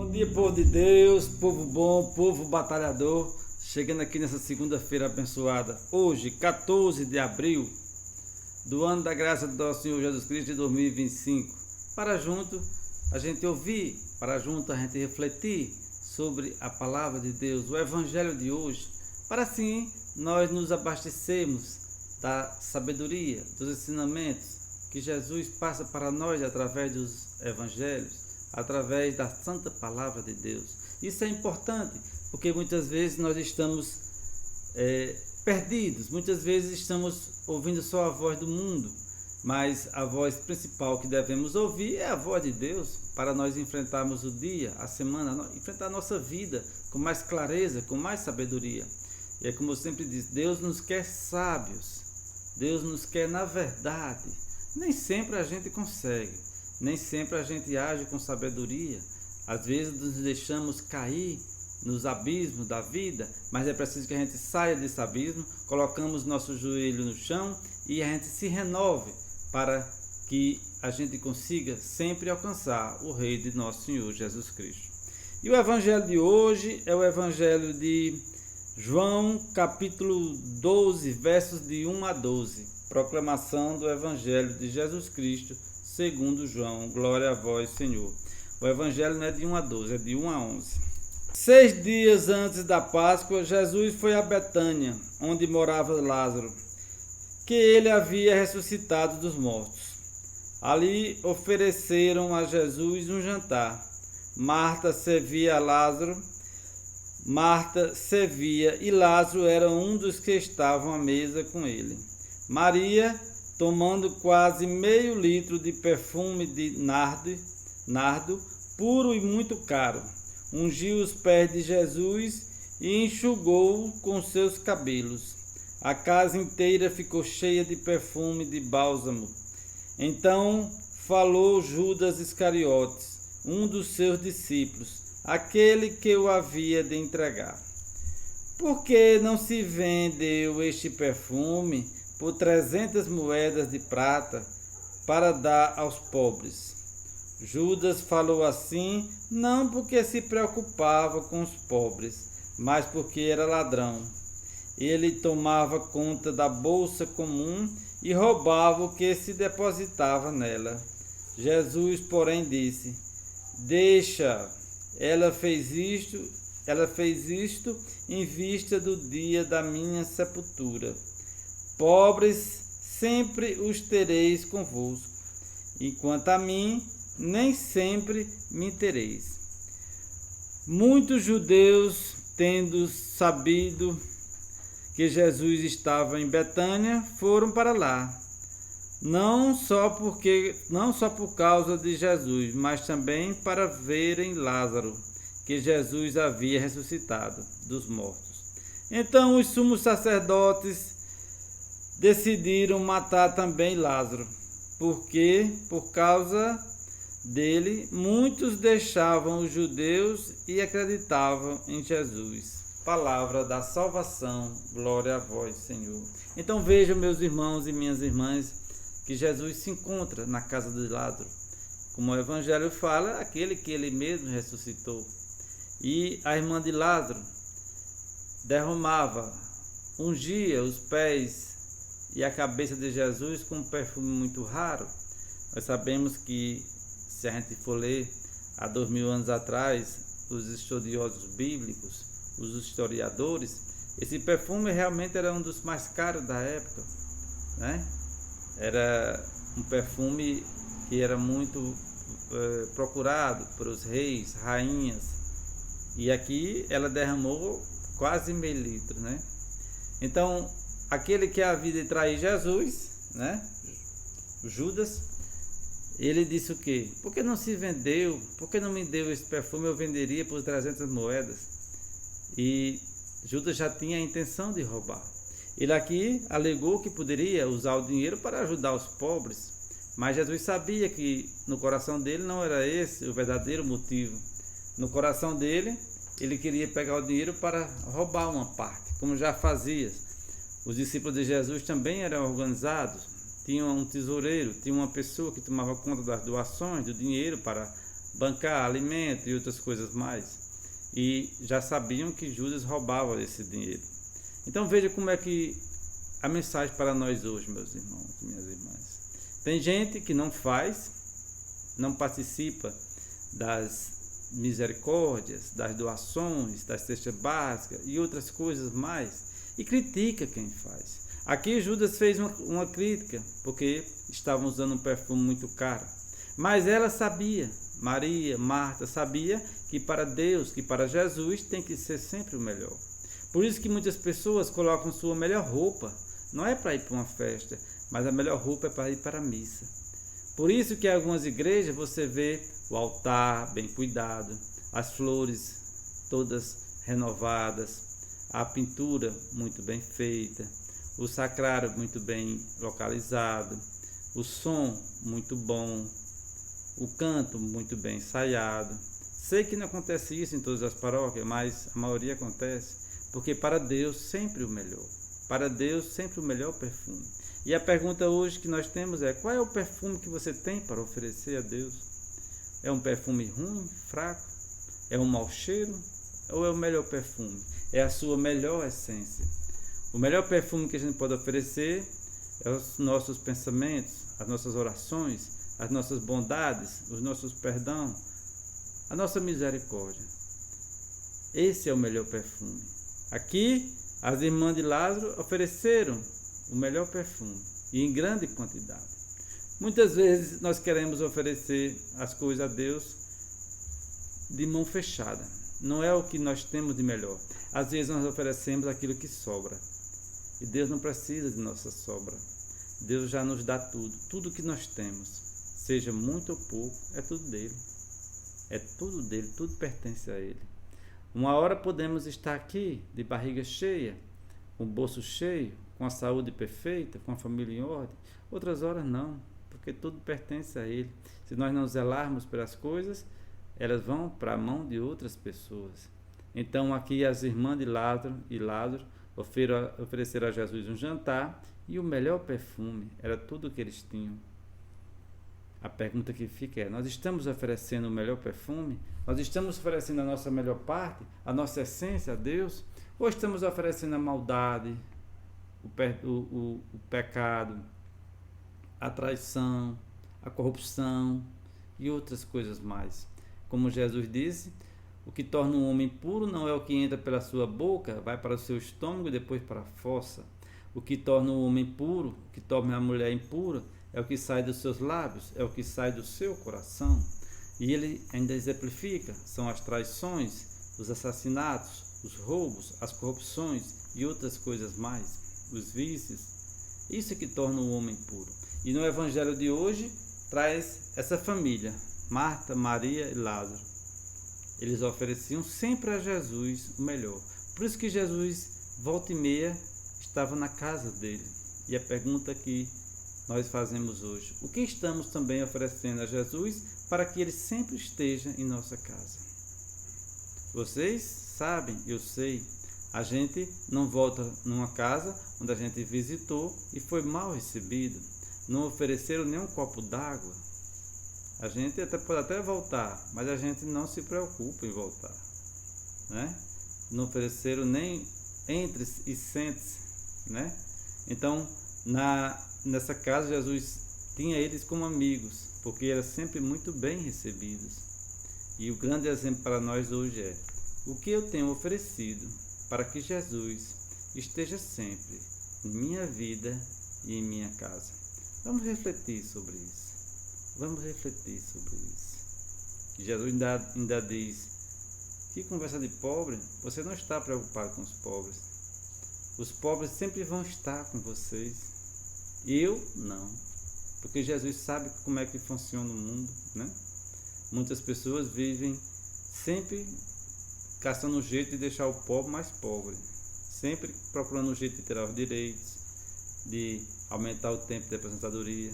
Bom dia, povo de Deus, povo bom, povo batalhador, chegando aqui nessa segunda-feira abençoada, hoje, 14 de abril do ano da graça do nosso Senhor Jesus Cristo de 2025, para junto a gente ouvir, para junto a gente refletir sobre a palavra de Deus, o evangelho de hoje, para assim nós nos abastecermos da sabedoria, dos ensinamentos que Jesus passa para nós através dos evangelhos, através da santa palavra de Deus. Isso é importante, porque muitas vezes nós estamos perdidos, muitas vezes estamos ouvindo só a voz do mundo, mas a voz principal que devemos ouvir é a voz de Deus, para nós enfrentarmos o dia, a semana, enfrentar a nossa vida com mais clareza, com mais sabedoria. E é como eu sempre disse, Deus nos quer sábios, Deus nos quer na verdade. Nem sempre a gente consegue, nem sempre a gente age com sabedoria. Às vezes nos deixamos cair nos abismos da vida, mas é preciso que a gente saia desse abismo, colocamos nosso joelho no chão e a gente se renove para que a gente consiga sempre alcançar o Rei de nosso Senhor Jesus Cristo. E o evangelho de hoje é o evangelho de João, capítulo 12, versos de 1 a 12. Proclamação do evangelho de Jesus Cristo, segundo João. Glória a vós, Senhor. O evangelho não é de 1 a 12, é de 1 a 11. 6 dias antes da Páscoa, Jesus foi a Betânia, onde morava Lázaro, que ele havia ressuscitado dos mortos. Ali ofereceram a Jesus um jantar. Marta servia e Lázaro era um dos que estavam à mesa com ele. Maria, tomando quase meio litro de perfume de nardo, puro e muito caro, ungiu os pés de Jesus e enxugou-o com seus cabelos. A casa inteira ficou cheia de perfume de bálsamo. Então falou Judas Iscariotes, um dos seus discípulos, aquele que o havia de entregar. Por que não se vendeu este perfume por 300 moedas de prata para dar aos pobres? Judas falou assim, não porque se preocupava com os pobres, mas porque era ladrão. Ele tomava conta da bolsa comum e roubava o que se depositava nela. Jesus, porém, disse, deixa, ela fez isto em vista do dia da minha sepultura. Pobres sempre os tereis convosco, enquanto a mim nem sempre me tereis. Muitos judeus, tendo sabido que Jesus estava em Betânia, foram para lá, não só por causa de Jesus, mas também para verem Lázaro, que Jesus havia ressuscitado dos mortos. Então os sumos sacerdotes decidiram matar também Lázaro, porque, por causa dele, muitos deixavam os judeus e acreditavam em Jesus. Palavra da salvação, glória a vós, Senhor. Então vejam, meus irmãos e minhas irmãs, que Jesus se encontra na casa de Lázaro. Como o Evangelho fala, aquele que ele mesmo ressuscitou. E a irmã de Lázaro ungia os pés e a cabeça de Jesus com um perfume muito raro. Nós sabemos que, se a gente for ler há 2000 anos atrás, os estudiosos bíblicos, os historiadores, esse perfume realmente era um dos mais caros da época, né? Era um perfume que era muito procurado pelos reis, rainhas, e aqui ela derramou quase meio litro, né? Então, aquele que havia de trair Jesus, né? Judas, ele disse o quê? Por que não se vendeu? Por que não me deu esse perfume? Eu venderia por 300 moedas. E Judas já tinha a intenção de roubar. Ele aqui alegou que poderia usar o dinheiro para ajudar os pobres, mas Jesus sabia que no coração dele não era esse o verdadeiro motivo. No coração dele, ele queria pegar o dinheiro para roubar uma parte, como já fazia. Os discípulos de Jesus também eram organizados, tinham um tesoureiro, tinha uma pessoa que tomava conta das doações, do dinheiro para bancar alimento e outras coisas mais. E já sabiam que Judas roubava esse dinheiro. Então veja como é que a mensagem para nós hoje, meus irmãos e minhas irmãs. Tem gente que não faz, não participa das misericórdias, das doações, das cestas básicas e outras coisas mais, e critica quem faz. Aqui Judas fez uma crítica, porque estavam usando um perfume muito caro. Mas ela sabia, Maria, Marta, sabia que para Deus, que para Jesus tem que ser sempre o melhor. Por isso que muitas pessoas colocam sua melhor roupa. Não é para ir para uma festa, mas a melhor roupa é para ir para a missa. Por isso que em algumas igrejas você vê o altar bem cuidado, as flores todas renovadas, a pintura muito bem feita, o sacrário muito bem localizado, o som muito bom, o canto muito bem ensaiado. Sei que não acontece isso em todas as paróquias, mas a maioria acontece, porque para Deus sempre o melhor. Para Deus sempre o melhor perfume. E a pergunta hoje que nós temos é: qual é o perfume que você tem para oferecer a Deus? É um perfume ruim, fraco? É um mau cheiro? Ou é o melhor perfume? É a sua melhor essência. O melhor perfume que a gente pode oferecer é os nossos pensamentos, as nossas orações, as nossas bondades, os nossos perdão, a nossa misericórdia. Esse é o melhor perfume. Aqui, as irmãs de Lázaro ofereceram o melhor perfume, e em grande quantidade. Muitas vezes nós queremos oferecer as coisas a Deus de mão fechada. Não é o que nós temos de melhor. Às vezes nós oferecemos aquilo que sobra. E Deus não precisa de nossa sobra. Deus já nos dá tudo. Tudo que nós temos, seja muito ou pouco, é tudo dele. É tudo dele, tudo pertence a ele. Uma hora podemos estar aqui de barriga cheia, com o bolso cheio, com a saúde perfeita, com a família em ordem. Outras horas não, porque tudo pertence a ele. Se nós não zelarmos pelas coisas, elas vão para a mão de outras pessoas. Então aqui as irmãs de Lázaro e Lázaro ofereceram a Jesus um jantar, e o melhor perfume era tudo o que eles tinham. A pergunta que fica é: nós estamos oferecendo o melhor perfume? Nós estamos oferecendo a nossa melhor parte, a nossa essência a Deus? Ou estamos oferecendo a maldade, o pecado, a traição, a corrupção e outras coisas mais? Como Jesus disse, o que torna um homem impuro não é o que entra pela sua boca, vai para o seu estômago e depois para a fossa. O que torna o homem puro, o que torna a mulher impura, é o que sai dos seus lábios, é o que sai do seu coração. E ele ainda exemplifica: são as traições, os assassinatos, os roubos, as corrupções e outras coisas mais, os vícios. Isso é que torna o homem puro. E no evangelho de hoje traz essa família, Marta, Maria e Lázaro. Eles ofereciam sempre a Jesus o melhor. Por isso que Jesus, volta e meia, estava na casa dele. E a pergunta que nós fazemos hoje: o que estamos também oferecendo a Jesus para que ele sempre esteja em nossa casa? Vocês sabem, eu sei, a gente não volta numa casa onde a gente visitou e foi mal recebido. Não ofereceram nem um copo d'água. A gente pode até voltar, mas a gente não se preocupa em voltar, né? Não ofereceram nem entre e sente-se, né? Então, nessa casa, Jesus tinha eles como amigos, porque eram sempre muito bem recebidos. E o grande exemplo para nós hoje é: o que eu tenho oferecido para que Jesus esteja sempre em minha vida e em minha casa? Vamos refletir sobre isso. Vamos refletir sobre isso. Jesus ainda diz: que conversa de pobre, você não está preocupado com os pobres. Os pobres sempre vão estar com vocês. Eu não. Porque Jesus sabe como é que funciona o mundo, né? Muitas pessoas vivem sempre caçando um jeito de deixar o pobre mais pobre. Sempre procurando um jeito de tirar os direitos, de aumentar o tempo de aposentadoria.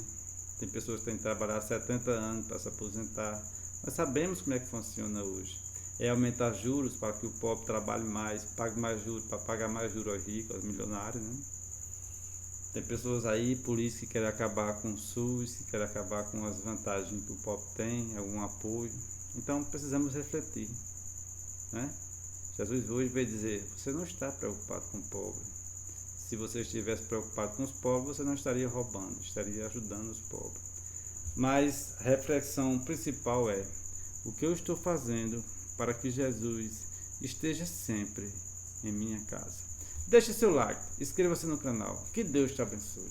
Tem pessoas que têm que trabalhar 70 anos para se aposentar. Nós sabemos como é que funciona hoje. É aumentar juros para que o pobre trabalhe mais, pague mais juros, para pagar mais juros aos ricos, aos milionários, né? Tem pessoas aí, políticos, que querem acabar com o SUS, que querem acabar com as vantagens que o pobre tem, algum apoio, Então precisamos refletir, né? Jesus hoje veio dizer: você não está preocupado com o pobre. Se você estivesse preocupado com os pobres, você não estaria roubando, estaria ajudando os pobres. Mas a reflexão principal é: o que eu estou fazendo para que Jesus esteja sempre em minha casa? Deixe seu like, inscreva-se no canal. Que Deus te abençoe.